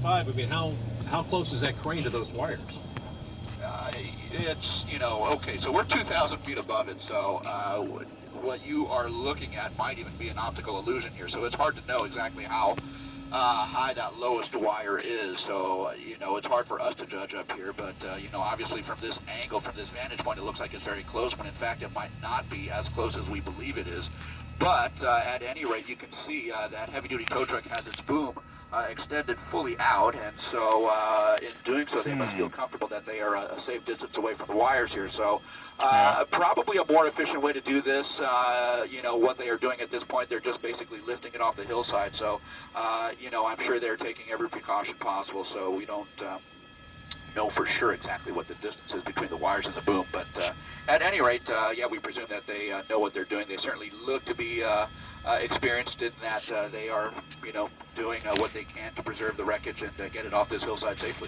5, I mean, how close is that crane to those wires? It's, okay, so we're 2,000 feet above it, so what you are looking at might even be an optical illusion here, so it's hard to know exactly how high that lowest wire is, so, it's hard for us to judge up here, but, obviously from this angle, from this vantage point, it looks like it's very close, when in fact it might not be as close as we believe it is. But at any rate, you can see that heavy-duty tow truck has its boom extended fully out, and so in doing so, they must feel comfortable that they are a safe distance away from the wires here. So probably a more efficient way to do this. What they are doing at this point, they're just basically lifting it off the hillside. So, I'm sure they're taking every precaution possible, so we don't know for sure exactly what the distance is between the wires and the boom, but at any rate, we presume that they know what they're doing. They certainly look to be experienced in that they are, doing what they can to preserve the wreckage and get it off this hillside safely.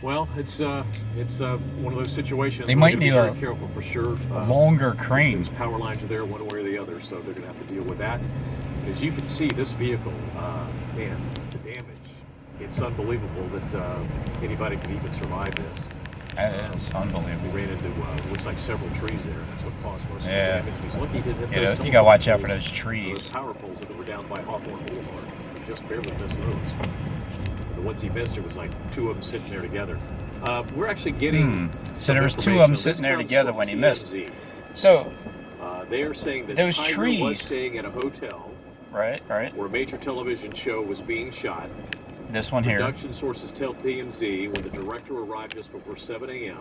Well, it's one of those situations. They might need very careful for sure. A longer crane. Those power lines are there one way or the other, so they're going to have to deal with that. As you can see, this vehicle, man, the damage. It's unbelievable that anybody could even survive this. That is unbelievable. We ran into, looks like several trees there. That's what caused most of the damage. He's lucky he didn't hit those. You gotta watch out for those trees. Those power poles that were down by Hawthorne Boulevard. He just barely missed those. The ones he missed, there was like 2 of them sitting there together. We're actually getting. So there was 2 of them sitting there together when he missed. So they are saying that those Tiger trees was staying at a hotel. Right. Where a major television show was being shot. This one here. Production sources tell TMZ when the director arrived just before 7 a.m.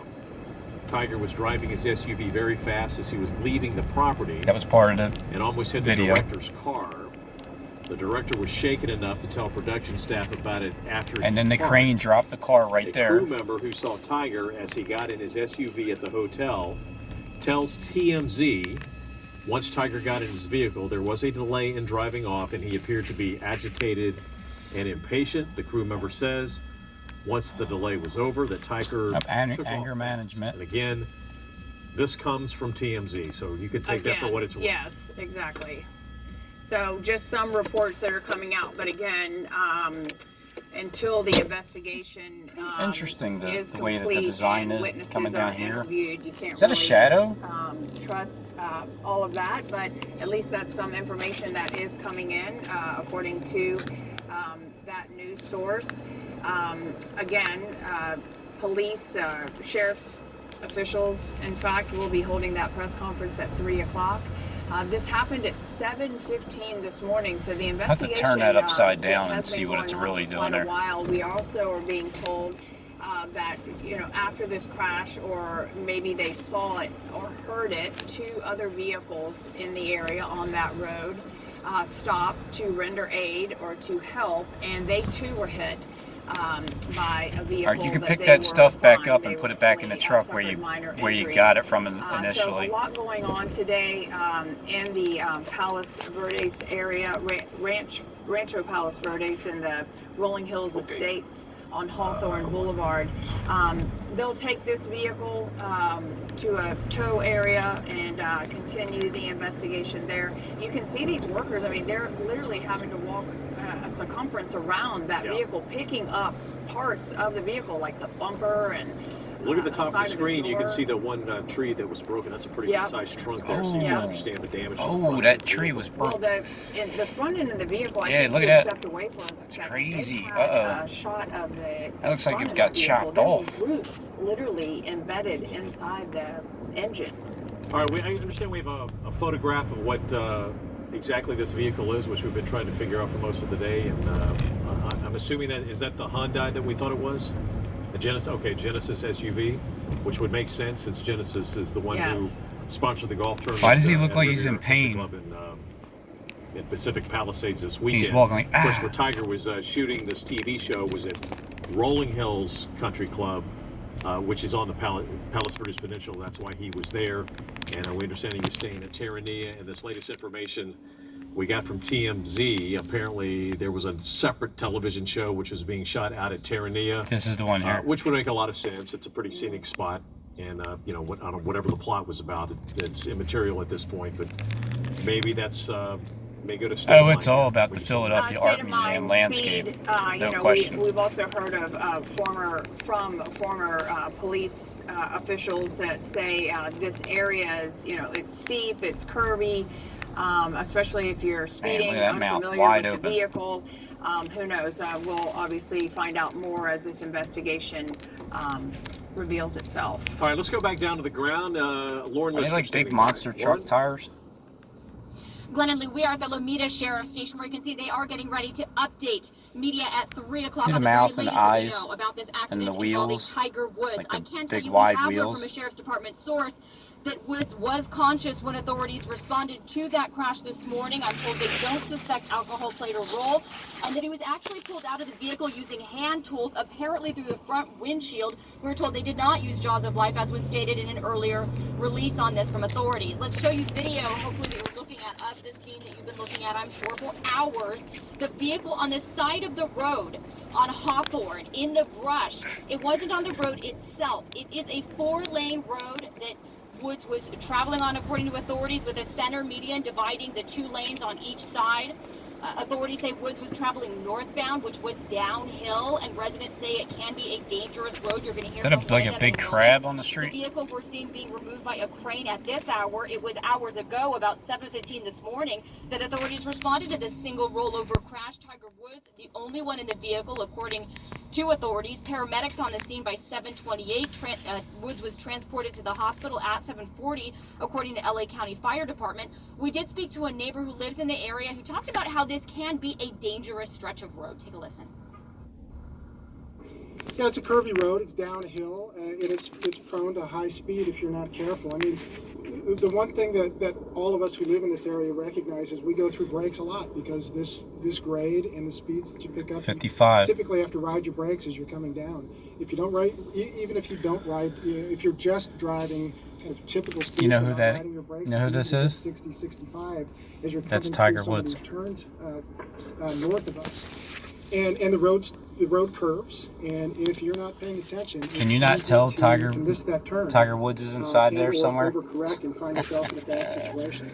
Tiger was driving his SUV very fast as he was leaving the property. That was part of the and almost hit video. The director's car. The director was shaken enough to tell production staff about it after. And then the crane dropped the car right there. A crew member who saw Tiger as he got in his SUV at the hotel tells TMZ once Tiger got in his vehicle, there was a delay in driving off, and he appeared to be agitated and impatient. The crew member says once the delay was over that Tiger took anger off. management. And again, this comes from TMZ, so you can take that for what it's worth. Yes, exactly. So just some reports that are coming out, but again, until the investigation interesting the is way that the design is coming down here. You can't is that a shadow? Trust all of that, but at least that's some information that is coming in according to that news source. Again, police, sheriff's officials, in fact, will be holding that press conference at 3 o'clock. This happened at 7:15 this morning, so the investigation I have to turn that upside down and see what it's really doing there. For a while. We also are being told that, after this crash, or maybe they saw it or heard it, 2 other vehicles in the area on that road stopped to render aid or to help, and they too were hit by a vehicle. All right, you can pick that stuff back up and put it back in the truck where you got it from initially. So a lot going on today in the Palos Verdes area, Rancho Palos Verdes in the Rolling Hills Estates on Hawthorne Boulevard. They'll take this vehicle to a tow area and continue the investigation there. You can see these workers, I mean, they're literally having to walk a circumference around that vehicle, picking up parts of the vehicle, like the bumper and look at the top of the screen. You can see the one tree that was broken. That's a pretty good-sized trunk there, so you can understand the damage. Oh, that tree was broken. Well, the front end of the vehicle, I look at that. stepped away from us. That's crazy. A shot of the that looks like it got chopped off. Roots literally embedded inside the engine. All right, I understand we have a photograph of what exactly this vehicle is, which we've been trying to figure out for most of the day, and I'm assuming is that the Hyundai that we thought it was? The Genesis, Genesis SUV, which would make sense since Genesis is the one who sponsored the golf tournament. Why does he look like he's in pain? In Pacific Palisades this weekend. He's walking like, Of course, where Tiger was shooting this TV show was at Rolling Hills Country Club, which is on the Palos Verdes Peninsula. That's why he was there. And we understand he was staying at Terranea. And this latest information we got from TMZ, apparently there was a separate television show which was being shot out at Terranea. This is the one here. Which would make a lot of sense. It's a pretty scenic spot. And, whatever the plot was about, it's immaterial at this point. But maybe that's may go to state of Oh, it's mind. all about the What do you say? Philadelphia State Art of Museum mind, landscape. speed, No question. We've also heard of former police officials that say this area is, it's steep, it's curvy, especially if you're Man, speeding, look at that mouth, unfamiliar wide with open. the vehicle. Who knows? We'll obviously find out more as this investigation reveals itself. All right, let's go back down to the ground. Lauren, Are they let's like big standing monster by. truck Lauren? tires? Glenn and Lou, we are at the Lomita Sheriff Station where you can see they are getting ready to update media at 3 o'clock See the on the very mouth and latest that we eyes know about this accident and the involving wheels? Tiger Woods. Like the I can tell big you wide we have wheels? heard from a Sheriff's Department source that Woods was conscious when authorities responded to that crash this morning. I'm told they don't suspect alcohol played a role, and that he was actually pulled out of the vehicle using hand tools, apparently through the front windshield. We were told they did not use Jaws of Life, as was stated in an earlier release on this from authorities. Let's show you video, hopefully, that you're looking at, of this scene that you've been looking at, I'm sure, for hours. The vehicle on the side of the road on Hawthorne in the brush. It wasn't on the road itself. It is a 4-lane road that Woods was traveling on, according to authorities, with a center median dividing the 2 lanes on each side. Authorities say Woods was traveling northbound, which was downhill, and residents say it can be a dangerous road. You're going to hear Is that from like one a of big them in a crab moment. on the The street? vehicle we're seeing being removed by a crane at this hour. It was hours ago, about 7:15 this morning, that authorities responded to this single rollover crash. Tiger Woods, the only one in the vehicle, according to authorities. Paramedics on the scene by 7:28. Woods was transported to the hospital at 7:40, according to LA County Fire Department. We did speak to a neighbor who lives in the area who talked about how this can be a dangerous stretch of road. Take a listen. Yeah, it's a curvy road. It's downhill, and it's prone to high speed if you're not careful. I mean, the one thing that all of us who live in this area recognize is we go through brakes a lot because this grade and the speeds that you pick up, 55. you typically have to ride your brakes as you're coming down. If you don't ride, even if you don't ride, if you're just driving kind of typical speed, You know who without that? riding your brakes, You know who it's this is? 60, 65 as you're That's coming Tiger through some Woods. of these turns north of us, and the road curves, and if you're not paying attention, Can you not tell you Tiger can miss that turn, Woods is inside there or somewhere? overcorrect and find yourself in a bad situation.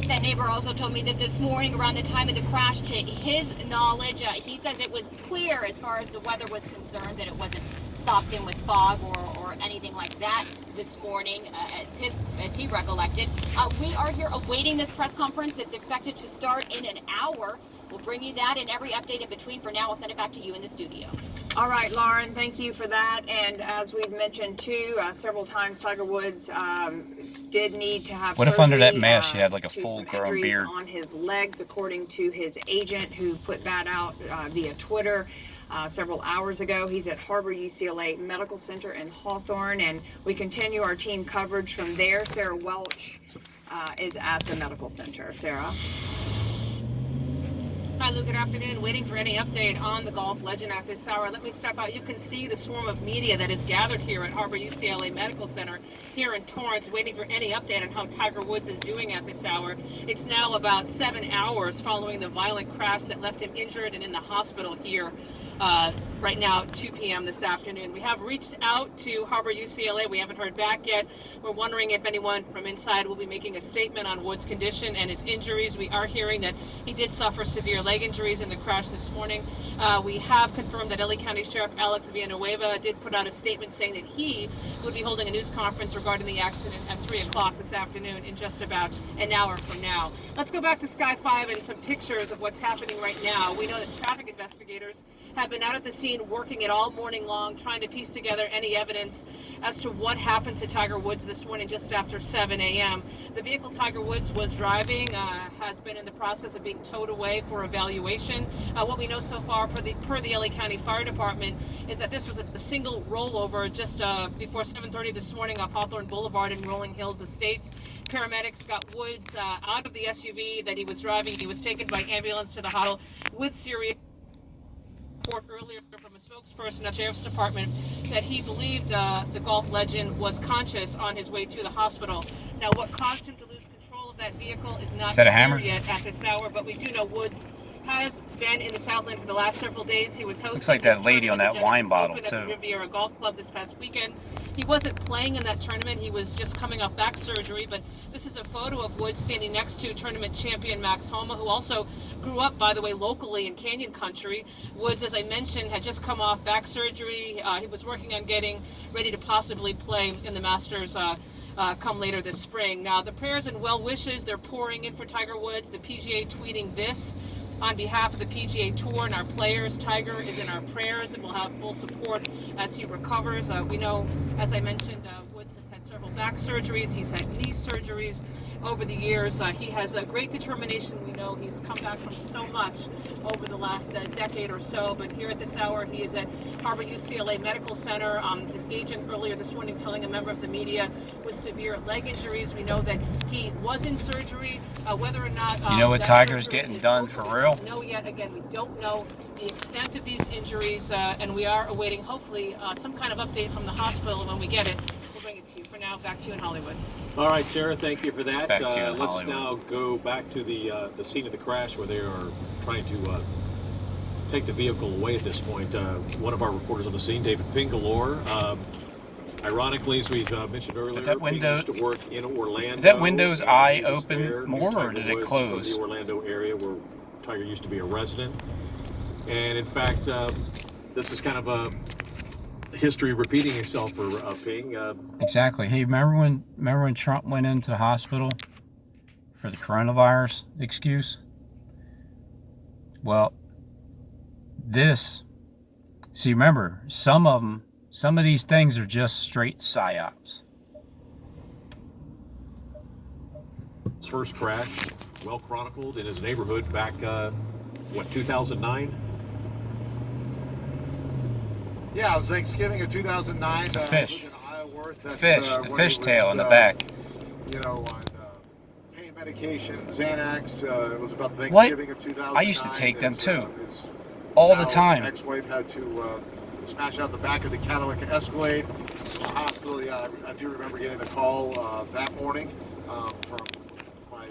That neighbor also told me that this morning, around the time of the crash, to his knowledge, he says it was clear as far as the weather was concerned, that it wasn't stopped in with fog or anything like that this morning, as he recollected. We are here awaiting this press conference. It's expected to start in an hour. We'll bring you that and every update in between. For now, I'll send it back to you in the studio. All right, Lauren, thank you for that. And as we've mentioned too, several times, Tiger Woods did need to have What if under that surgery, mask she had like a to some full-grown injuries beard? on his legs, according to his agent, who put that out via Twitter several hours ago. He's at Harbor UCLA Medical Center in Hawthorne, and we continue our team coverage from there. Sarah Welch is at the medical center. Sarah. Hi, Lou. Good afternoon. Waiting for any update on the golf legend at this hour. Let me step out. You can see the swarm of media that is gathered here at Harbor UCLA Medical Center here in Torrance, waiting for any update on how Tiger Woods is doing at this hour. It's now about 7 hours following the violent crash that left him injured and in the hospital here. Right now, 2 p.m. this afternoon. We have reached out to Harbor UCLA. We haven't heard back yet. We're wondering if anyone from inside will be making a statement on Woods' condition and his injuries. We are hearing that he did suffer severe leg injuries in the crash this morning. We have confirmed that LA County Sheriff Alex Villanueva did put out a statement saying that he would be holding a news conference regarding the accident at 3 o'clock this afternoon in just about an hour from now. Let's go back to Sky 5 and some pictures of what's happening right now. We know that traffic investigators have been out at the scene working it all morning long, trying to piece together any evidence as to what happened to Tiger Woods this morning just after 7 a.m. The vehicle Tiger Woods was driving has been in the process of being towed away for evaluation. What we know so far per the LA County Fire Department is that this was a single rollover just before 7:30 this morning off Hawthorne Boulevard in Rolling Hills Estates. Paramedics got Woods out of the SUV that he was driving. He was taken by ambulance to the hospital with serious report earlier from a spokesperson at the Sheriff's Department that he believed the golf legend was conscious on his way to the hospital. Now, what caused him to lose control of that vehicle is not that a clear hammer? yet at this hour, but we do know Woods has been in the Southland for the last several days. He was hosting Looks like that lady on that wine bottle, at the too. Riviera Golf Club this past weekend. He wasn't playing in that tournament. He was just coming off back surgery, but this is a photo of Woods standing next to tournament champion Max Homa, who also grew up, by the way, locally in Canyon Country. Woods, as I mentioned, had just come off back surgery. He was working on getting ready to possibly play in the Masters come later this spring. Now, the prayers and well wishes, they're pouring in for Tiger Woods. The PGA tweeting this: on behalf of the PGA Tour and our players, Tiger is in our prayers and will have full support as he recovers. We know, as I mentioned, Woods has had several back surgeries. He's had knee surgeries over the years. He has a great determination. We know he's come back from so much over the last decade or so, but here at this hour, he is at Harbor UCLA Medical Center. His agent earlier this morning telling a member of the media with severe leg injuries. We know that he was in surgery. Whether or not You know what that Tiger's surgery getting is done over, for we real? don't know yet. Again, we don't know the extent of these injuries, and we are awaiting, hopefully, some kind of update from the hospital. When we get it, we'll bring it to you. For now, back to you in Hollywood. All right, Sarah, thank you for that. Back to you in Let's Hollywood. now go back to the scene of the crash where they are trying to take the vehicle away at this point. One of our reporters on the scene, David Pingalore. Ironically, as we've mentioned earlier, that window- Ping used to work in Orlando. Did that window's and eye he was open there, more, Tiger or did it Woods close? From the Orlando area where Tiger used to be a resident. And in fact, this is kind of a history repeating itself for Ping. Exactly. Hey, remember when Trump went into the hospital for the coronavirus excuse? Well, remember, some of these things are just straight psyops. His first crash, well chronicled in his neighborhood back, 2009? Yeah, it was Thanksgiving of 2009. It's a fish. In Iowa. That's, Fish, the when he fishtail was, in the back. You know, on pain medication, Xanax. It was about What? Thanksgiving of 2009. I used to take them too. His All the now time. ex-wife had to smash out the back of the Cadillac Escalade. From the hospital, yeah, I do remember getting a call that morning from my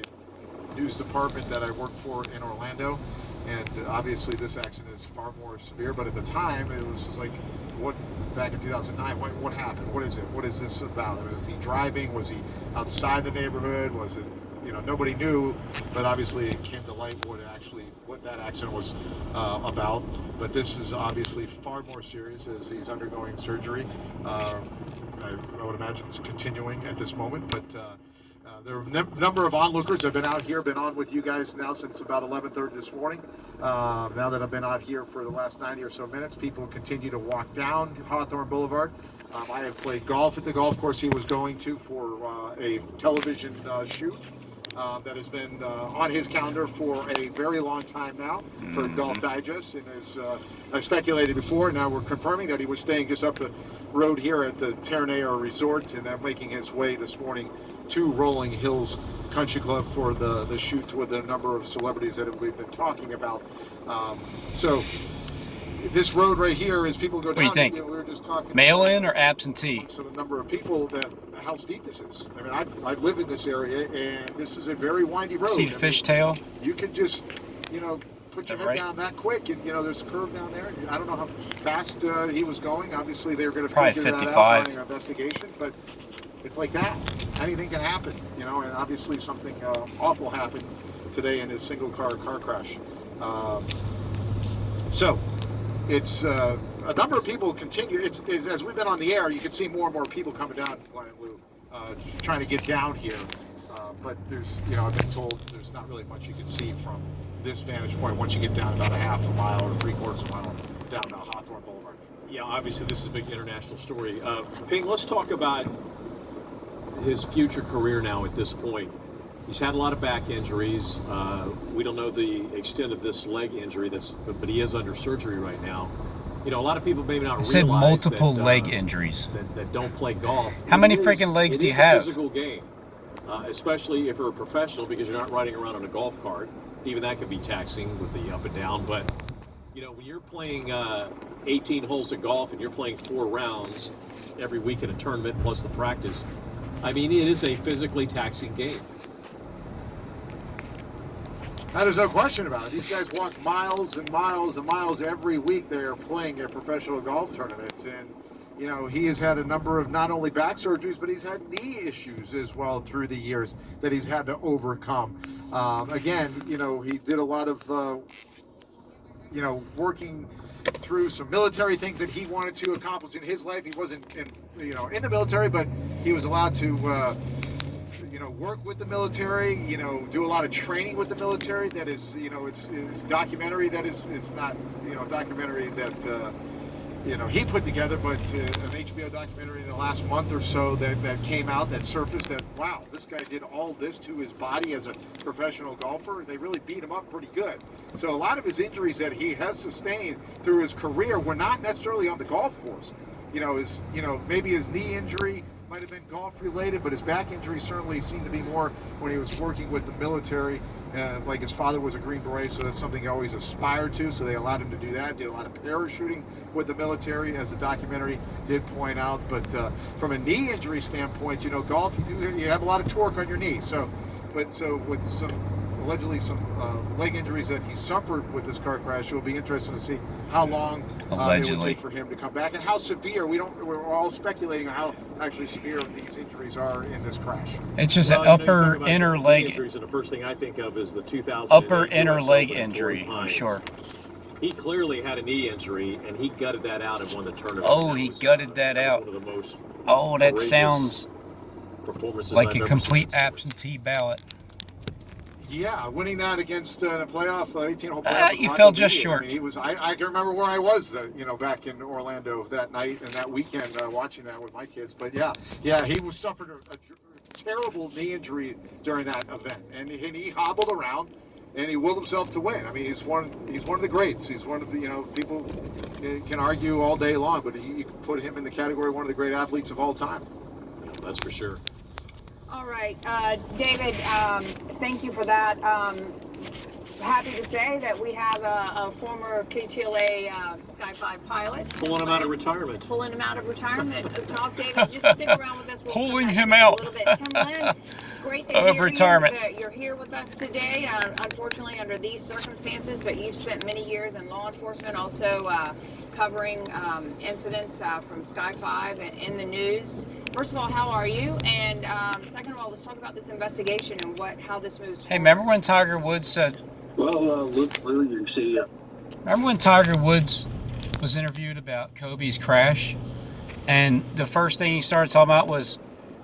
news department that I work for in Orlando. And obviously this accident is far more severe, but at the time it was just like, what, back in 2009, what happened? What is it? What is this about? Was he driving? Was he outside the neighborhood? Was it, you know, nobody knew, but obviously it came to light what that accident was about. But this is obviously far more serious as he's undergoing surgery. I would imagine it's continuing at this moment, but there are a number of onlookers. I've been out here, been on with you guys now since about 11:30 this morning. Now that I've been out here for the last 90 or so minutes, people continue to walk down Hawthorne Boulevard. I have played golf at the golf course he was going to for a television shoot that has been on his calendar for a very long time now for Golf Digest. And as I speculated before, now we're confirming that he was staying just up the road here at the Terranea Resort, and making his way this morning to Rolling Hills Country Club for the shoot with a number of celebrities that we've been talking about. So this road right here, as people go down, What do you think? we were just talking Mail-in or absentee? so the number of people that how steep this is. I mean, I live in this area, and this is a very windy road. See the fishtail? You can just, you know, put your The head right- down that quick, and you know there's a curve down there. I don't know how fast he was going. Obviously, they were going to Probably figure that 55. out during an investigation, but it's like that. Anything can happen, you know. And obviously, something awful happened today in his single-car crash. So it's a number of people continue. It's as we've been on the air, you can see more and more people coming down Planet Lou, trying to get down here. But there's, you know, I've been told there's not really much you can see from this vantage point once you get down about a half a mile or 3/4 of a mile down Hawthorne Boulevard. Yeah, obviously this is a big international story. Ping, let's talk about his future career now at this point. He's had a lot of back injuries. We don't know the extent of this leg injury, but he is under surgery right now. You know, a lot of people maybe not I realize said multiple that, leg injuries. that don't play golf. How many It is- freaking legs it do you is a have? Physical game, especially if you're a professional, because you're not riding around on a golf cart. Even that can be taxing with the up and down. But you know, when you're playing 18 holes of golf and you're playing 4 rounds every week in a tournament plus the practice, I mean, it is a physically taxing game. There's no question about it. These guys walk miles and miles and miles every week. They are playing at professional golf tournaments, and you know, he has had a number of not only back surgeries, but he's had knee issues as well through the years that he's had to overcome. Again, you know, he did a lot of, you know, working through some military things that he wanted to accomplish in his life. He wasn't, in the military, but he was allowed to, work with the military, do a lot of training with the military. That is, it's documentary. That is, it's not, documentary that, he put together, but an HBO documentary in the last month or so that came out, that surfaced, that, wow, this guy did all this to his body as a professional golfer. They really beat him up pretty good. So a lot of his injuries that he has sustained through his career were not necessarily on the golf course. Maybe his knee injury might have been golf related, but his back injury certainly seemed to be more when he was working with the military. Like his father was a Green Beret, so that's something he always aspired to, so they allowed him to do that. Did a lot of parachuting with the military, as the documentary did point out. But from a knee injury standpoint, golf, you have a lot of torque on your knee. So with allegedly some leg injuries that he suffered with this car crash, it'll be interesting to see how long it will take for him to come back and how severe. We're all speculating on how actually severe these injuries are in this crash. It's just an upper inner leg injuries, and the first thing I think of is the 2000 upper inner leg injury. I'm sure. He clearly had a knee injury, and he gutted that out in one of the tournaments. Oh, he gutted that out. One of the most that sounds performances like I've a complete absentee ballot. Yeah, winning that against a playoff, 18-hole playoff. You fell just short. I mean, I can remember where I was, back in Orlando that night and that weekend watching that with my kids. But yeah, he suffered a terrible knee injury during that event, and he hobbled around and he willed himself to win. I mean, he's one of the greats. He's one of the, people can argue all day long, but you can put him in the category of one of the great athletes of all time. Yeah, that's for sure. All right, David, thank you for that. Happy to say that we have a former KTLA Sky 5 pilot. Pulling him out of retirement. Pulling him out of retirement. To talk, David, just stick around with us. We'll pulling him out. A little bit. Tim Lynn, great to hear retirement. You're here with us today, unfortunately under these circumstances, but you've spent many years in law enforcement, also covering incidents from Sky 5 and in the news. First of all, how are you? And second of all, let's talk about this investigation and how this moves forward. Hey, remember when Tiger Woods said... Well, you see... Remember when Tiger Woods was interviewed about Kobe's crash? And the first thing he started talking about was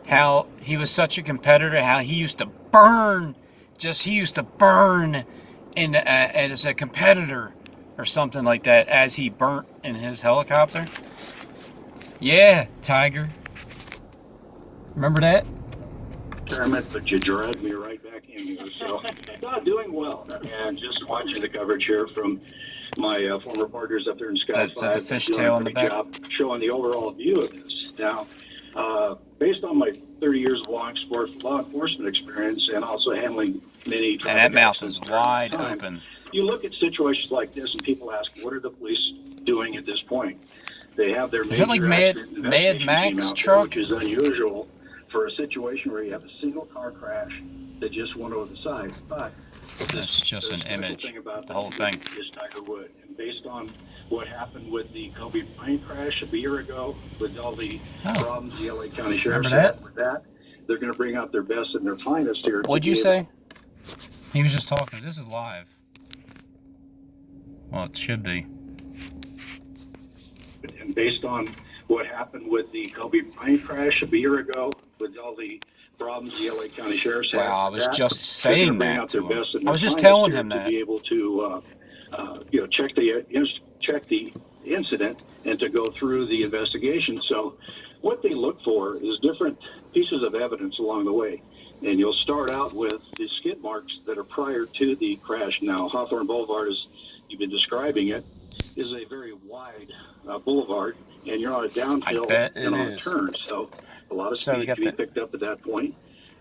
how he was such a competitor, how he used to burn in, as a competitor or something like that, as he burnt in his helicopter. Yeah, Tiger. Remember that? Tournament, but you dragged me right back in here. So, doing well. And just watching the coverage here from my former partners up there in Sky 5. That's a fishtail in the back. Job showing the overall view of this. Now, based on my 30 years of law enforcement experience and also handling many... And that mouth is wide open. You look at situations like this and people ask, what are the police doing at this point? They have their Is that like Mad Max truck? Which is unusual for a situation where you have a single car crash that just went over the side. But that's just an image. The whole thing is Tiger Woods. And based on what happened with the Kobe Bryant crash a year ago, with all the problems the LA County Sheriff's had with that, they're going to bring out their best and their finest here. What'd you say? He was just talking. This is live. Well, it should be. And based on what happened with the Kobe Bryant crash a year ago, with all the problems the LA County Sheriff's had. Wow, I was just saying that to him. I was just telling him that. To be able to, check the incident and to go through the investigation. So what they look for is different pieces of evidence along the way. And you'll start out with the skid marks that are prior to the crash. Now, Hawthorne Boulevard, as you've been describing it, is a very wide boulevard, and you're on a downhill and on a turn. So a lot of speed can be picked up at that point.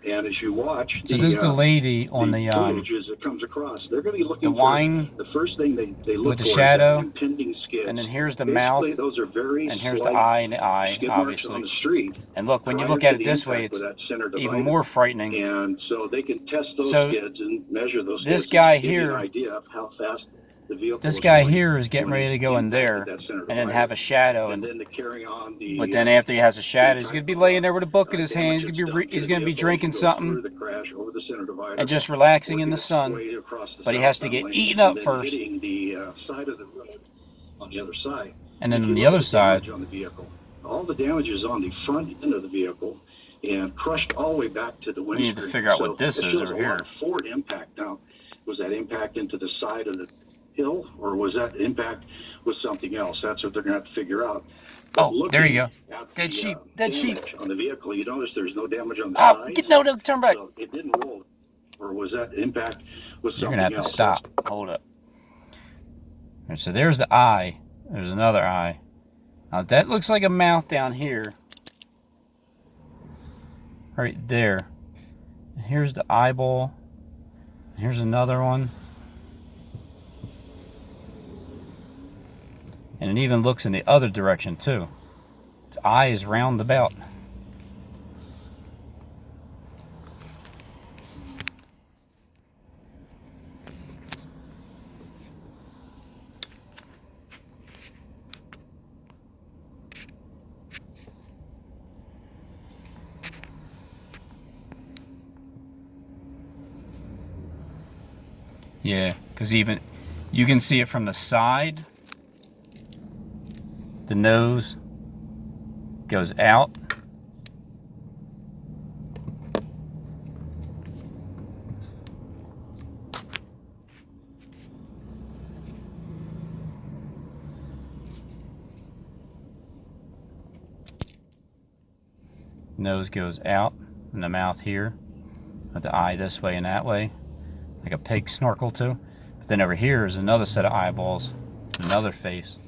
And as you watch, so this is the lady on the images that comes across. They're going to be looking the wine, the first thing they look with the for shadow, is impending skid. And then here's the mouth, those are very and here's the eye, and the eye, obviously. On the street, and look, when you look at it this way, it's even more frightening. And so they can test those skids and measure those. This skids guy and give you here, an idea of how fast the vehicle. This was guy going here is getting when ready to he go in impacted there that center and then divider. have a shadow. And then to carry on the. But then after he has a shadow, he's gonna be laying there with a book in his hand. He's gonna be drinking something The crash over the center divider, and just relaxing in the sun. way across the But he south has to get lane, eaten up and then first. hitting the side of the road on the other side. And then If on you the look other at the side, damage on the vehicle, all the damage is on the front end of the vehicle and crushed all the way back to the windscreen. we need to figure out what this it is shows over a here. lot of forward impact. Now, was that impact into the side of the hill, or was that impact with something else? That's what they're going to have to figure out. But Oh, there you looking go. at Dead the, sheep. Dead sheep. damage on the vehicle, you notice there's no damage on the Oh, sides. no, turn back. So it didn't roll, or was that impact with something You're gonna have to else? stop. Hold up. And so there's the eye. There's another eye. Now that looks like a mouth down here. Right there. Here's the eyeball. Here's another one. And it even looks in the other direction too. Its eye is roundabout. Yeah, because even you can see it from the side. The nose goes out. Nose goes out, and the mouth here, with the eye this way and that way, like a pig snorkel too. But then over here is another set of eyeballs, another face.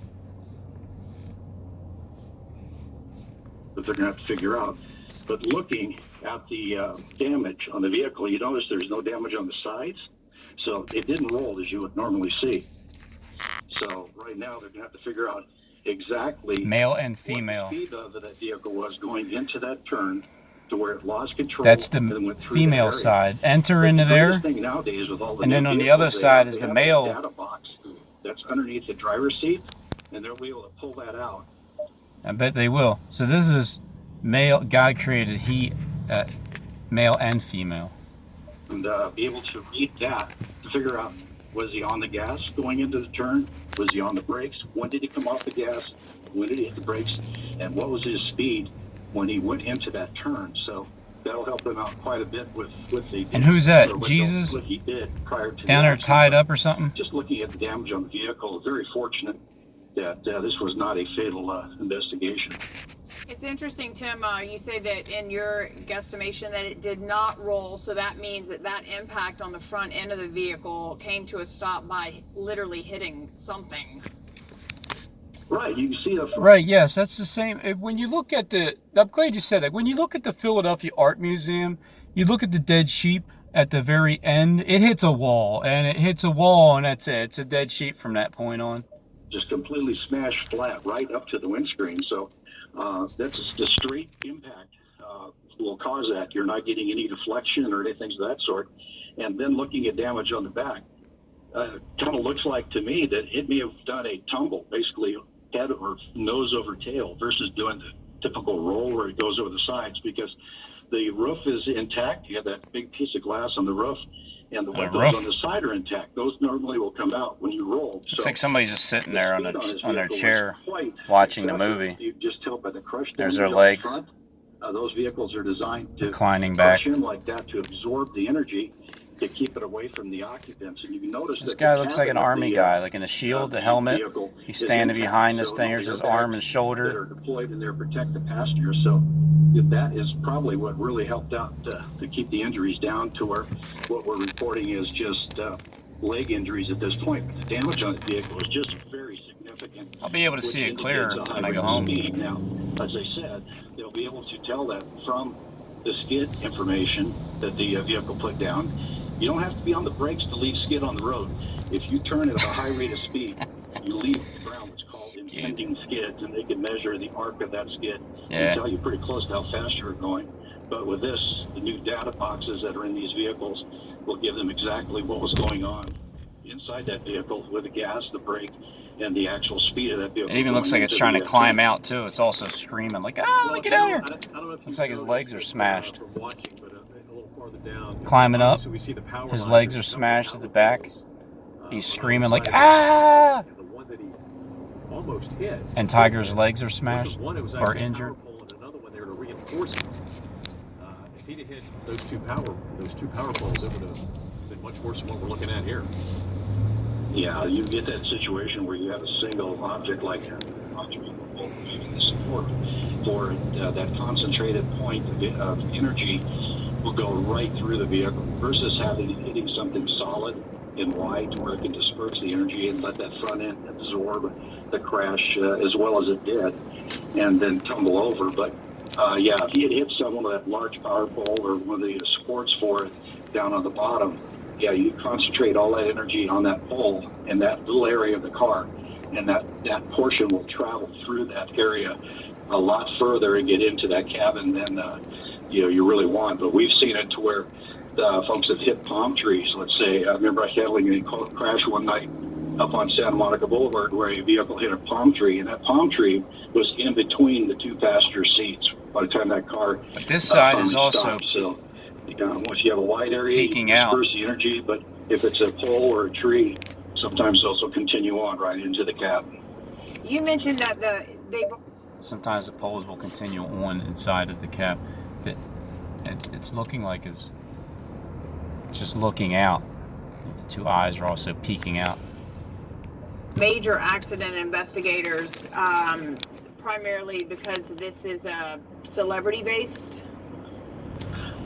That they're going to have to figure out. But looking at the damage on the vehicle, you notice there's no damage on the sides. So it didn't roll as you would normally see. So right now they're going to have to figure out exactly Male and female. what the speed of that vehicle was going into that turn to where it lost control. That's the and then went through that female area. side. Enter into The there. greatest thing nowadays with all the And then new on the vehicles other they side have, is they the have male. a data box that's underneath the driver's seat, and they'll be able to pull that out. I bet they will. So this is male. God created male and female. And be able to read that to figure out, was he on the gas going into the turn? Was he on the brakes? When did he come off the gas? When did he hit the brakes? And what was his speed when he went into that turn? So that'll help them out quite a bit with the. And who's that? or what Jesus? What he did prior to Down the there accident. tied up or something? Just looking at the damage on the vehicle, very fortunate that this was not a fatal investigation. It's interesting, Tim, you say that in your guesstimation that it did not roll, so that means that that impact on the front end of the vehicle came to a stop by literally hitting something. Right, you can see that. Right, yes, that's the same. When you look at I'm glad you said that. When you look at the Philadelphia Art Museum, you look at the dead sheep at the very end, it hits a wall, and that's it. It's a dead sheep from that point on. Just completely smashed flat right up to the windscreen. So that's the straight impact will cause that. You're not getting any deflection or anything of that sort. And then looking at damage on the back, kind of looks like to me that it may have done a tumble, basically head or nose over tail, versus doing the typical roll where it goes over the sides, because the roof is intact. You have that big piece of glass on the roof, and the windows on the side are intact. Those normally will come out when you roll. Looks like somebody's just sitting there on their chair quite watching the excessive. movie. You just tell by the crush. There's damage their on the legs. front. Those vehicles are designed to Reclining crush back. in like that to absorb the energy to keep it away from the occupants. And you can notice This that guy the looks like an cabin of army the, guy, like in a shield, a helmet. vehicle He's is standing intact. behind this So thing. no There's his airbags arm and that shoulder. are deployed in there to protect the passenger. So that is probably what really helped out to keep the injuries down to where what we're reporting is just leg injuries at this point. But the damage on the vehicle is just very significant. I'll be able to see it clearer when I go home. Now, as I said, they'll be able to tell that from the skid information that the vehicle put down. You don't have to be on the brakes to leave skid on the road. If you turn at a high rate of speed, you leave the ground what's called impending skids, and they can measure the arc of that skid and tell you pretty close to how fast you're going. But with this, the new data boxes that are in these vehicles will give them exactly what was going on inside inside that vehicle with the gas, the brake, and the actual speed of that vehicle. It even looks like it's trying to climb out too. It's also screaming like, "Oh, get out here!" Looks like his legs are smashed. From watching, but a little farther down, Climbing up. so we see the power His lines. legs are There's a couple smashed at the power back. poles, He's on screaming the like, side "Ah!" of the- and the one that he almost hit. And Tiger's legs are Wasn't smashed one, it was or actually a power injured. pole and another one there to reinforce it. If he'd have hit those two power poles, it would have been much worse than what we're looking at here. Yeah, you get that situation where you have a single object like that, support for that concentrated point of energy will go right through the vehicle versus hitting something solid and wide to where it can disperse the energy and let that front end absorb the crash as well as it did and then tumble over. But yeah, if he had hit someone with that large power pole or one of the supports for it down on the bottom, yeah, you concentrate all that energy on that pole in that little area of the car, and that portion will travel through that area a lot further and get into that cabin than you really want. But we've seen it to where folks have hit palm trees. Let's say, I remember handling a crash one night up on Santa Monica Boulevard where a vehicle hit a palm tree, and that palm tree was in between the two passenger seats by the time that car But this side is also stopped. So once you have a wide area, peeking you out. disperse the energy, but if it's a pole or a tree, sometimes those will continue on right into the cabin. You mentioned that Sometimes the poles will continue on inside of the cab. It's looking like it's just looking out. The two eyes are also peeking out. major accident investigators, primarily because this is celebrity-based.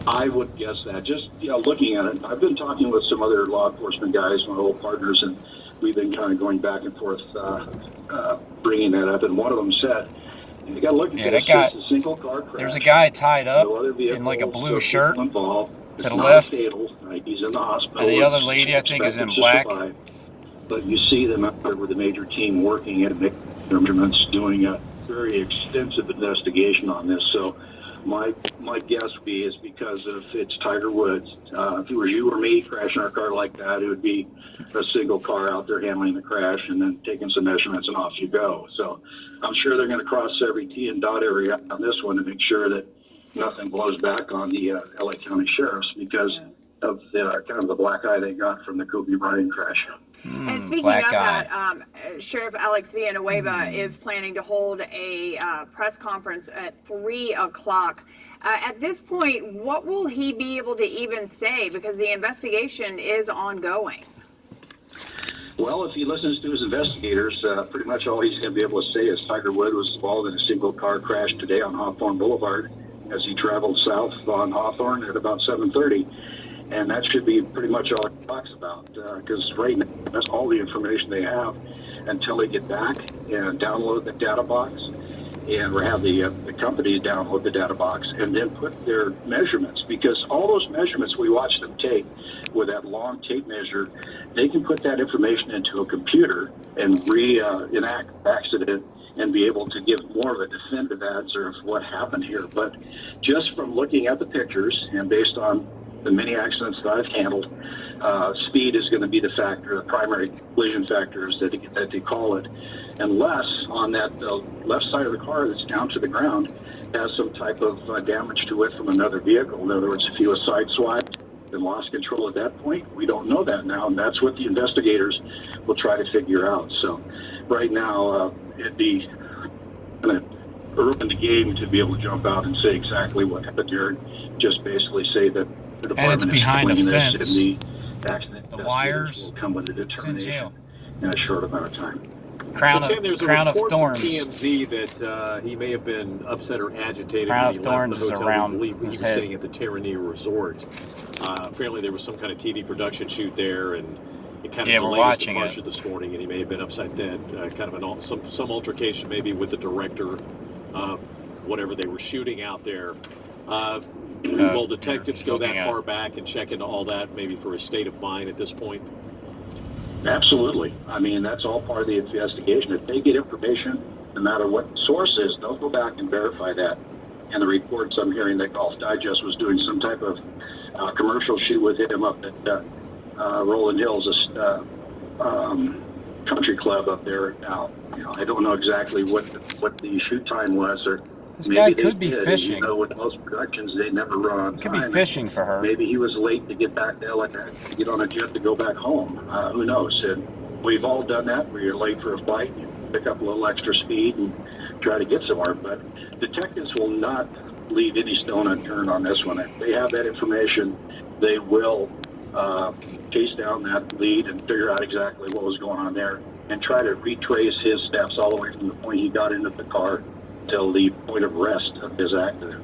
I would guess that. Just looking at it, I've been talking with some other law enforcement guys, my old partners, and we've been kind of going back and forth, bringing that up. And one of them said, "You got to look at this. that guy. It's a single car crash. There's a guy tied up No other in like a vehicles, blue no shirt people involved. to It's the not left. fatal. Right? He's in the hospital. And the other lady, I think, is in Expected to black. survive. But you see them out there with the major team working at measurements, doing a very extensive investigation on this. So my guess would be is because of it's Tiger Woods. If it was you or me crashing our car like that, it would be a single car out there handling the crash and then taking some measurements and off you go. So I'm sure they're going to cross every T and dot every I on this one to make sure that nothing blows back on the LA County Sheriffs because of the kind of the black eye they got from the Kobe Bryant crash. And speaking black of eye. that, Sheriff Alex Villanueva is planning to hold a press conference at 3 o'clock. At this point, what will he be able to even say? Because the investigation is ongoing. Well, if he listens to his investigators, pretty much all he's going to be able to say is Tiger Woods was involved in a single car crash today on Hawthorne Boulevard as he traveled south on Hawthorne at about 7:30. And that should be pretty much all he talks about, because right now, that's all the information they have until they get back and download the data box and have the company download the data box and then put their measurements, because all those measurements we watch them take with that long tape measure, they can put that information into a computer and reenact accident and be able to give more of a definitive answer of what happened here. But just from looking at the pictures and based on the many accidents that I've handled, speed is going to be the factor, the primary collision factors that they call it, unless on that left side of the car that's down to the ground has some type of damage to it from another vehicle. In other words, if he was sideswiped and lost control at that point, we don't know that now, and that's what the investigators will try to figure out. So right now, it'd be kind of early in the game to be able to jump out and say exactly what happened here. Just basically say that the department And it's behind a is doing fence. this, and the accident The investigators wires. will come with a It's in determination jail. in a short amount of time. Crown So, Tim, there's of a report from thorns. TMZ that he may have been upset or agitated Crown when he of left thorns the is hotel. around We believe he his was head. staying at the Terranea Resort. Apparently, there was some kind of TV production shoot there, and it kind of Yeah, we're delayed watching his it. departure this morning, and he may have been upset then. Kind of some altercation maybe with the director of whatever they were shooting out there. Will detectives go that looking at far back and check into all that, maybe for a state of mind at this point? Absolutely. I mean, that's all part of the investigation. If they get information, no matter what the source is, they'll go back and verify that. And the reports I'm hearing that Golf Digest was doing some type of commercial shoot with him up at Rolling Hills country club up there. Now, I don't know exactly what the shoot time was, or This maybe guy they could be did. fishing. You know, with most productions, they never run on Could time. be fishing for her. Maybe he was late to get back to LA, to get on a jet to go back home. Who knows? And we've all done that, where you're late for a flight, you pick up a little extra speed and try to get somewhere. But detectives will not leave any stone unturned on this one. If they have that information, they will chase down that lead and figure out exactly what was going on there and try to retrace his steps all the way from the point he got into the car till the point of rest of his accident.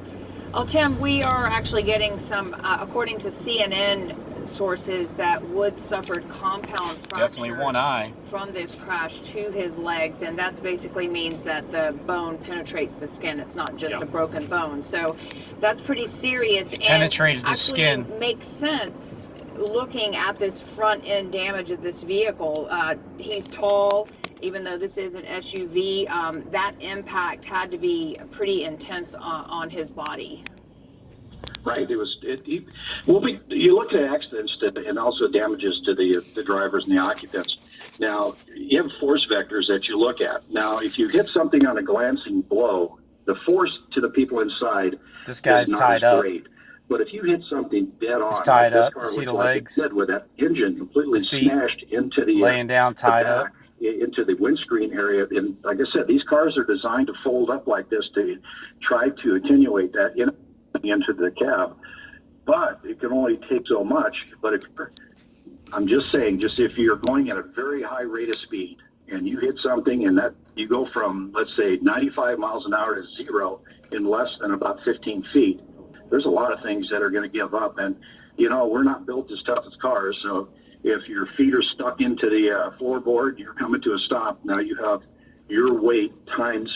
Well, Tim, we are actually getting some, according to CNN sources, that Woods suffered compound Definitely fractures one eye. from this crash to his legs, and that basically means that the bone penetrates the skin. It's not just Yeah. a broken bone. So that's pretty serious. And Penetrated the actually skin. makes sense looking at this front end damage of this vehicle. He's tall. Even though this is an SUV, that impact had to be pretty intense on his body. Right. You look at accidents and also damages to the drivers and the occupants. Now, you have force vectors that you look at. Now, if you hit something on a glancing blow, the force to the people inside This guy's is not tied as up. great. But if you hit something dead on, He's tied like up. this car You see looked the like it legs? did, with that engine completely The feet smashed into the laying down, tied the up. back, into the windscreen area. And like I said, these cars are designed to fold up like this to try to attenuate that into the cab. But it can only take so much. But I'm just saying, if you're going at a very high rate of speed and you hit something and that you go from, let's say, 95 miles an hour to 0 in less than about 15 feet, there's a lot of things that are going to give up. And, we're not built as tough as cars. So if your feet are stuck into the floorboard, you're coming to a stop. Now you have your weight times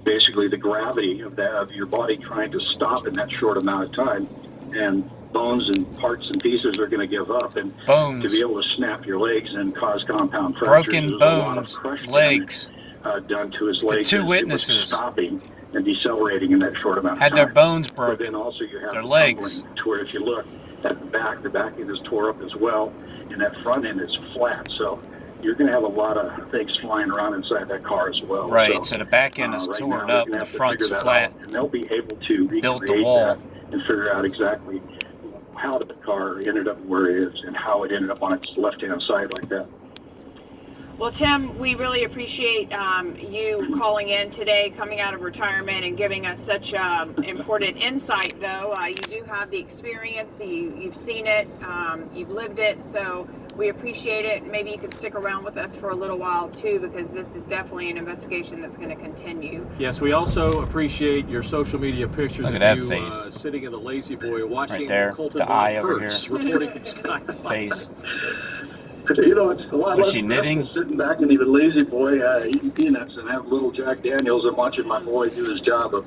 basically the gravity of your body trying to stop in that short amount of time. And bones and parts and pieces are going to give up. And Bones. to be able to snap your legs and cause compound fractures, Broken there's a lot of bones. crush Legs. damage, done to his legs. two as it was witnesses stopping and decelerating in that short amount of had time. their bones But broken. then also you have Their the legs. tumbling, to where if you look at the back end is tore up as well, and that front end is flat. So you're going to have a lot of things flying around inside that car as well. Right, so the back end is right torn now, up, they're gonna the have to front's figure that flat. out, and they'll be able to Built the recreate wall. that and figure out exactly how the car ended up where it is and how it ended up on its left-hand side like that. Well, Tim, we really appreciate you calling in today, coming out of retirement, and giving us such important insight, though. You do have the experience, you've seen it, you've lived it, so we appreciate it. Maybe you could stick around with us for a little while, too, because this is definitely an investigation that's going to continue. Yes, we also appreciate your social media pictures Look of at that you face. Sitting in the Lazy Boy watching Right there, Colton the eye over Hertz here. reporting from Scottsdale. Face. It's a lot Was less she knitting? stressful sitting back and even Lazy Boy eating peanuts and have little Jack Daniels and watching my boy do his job of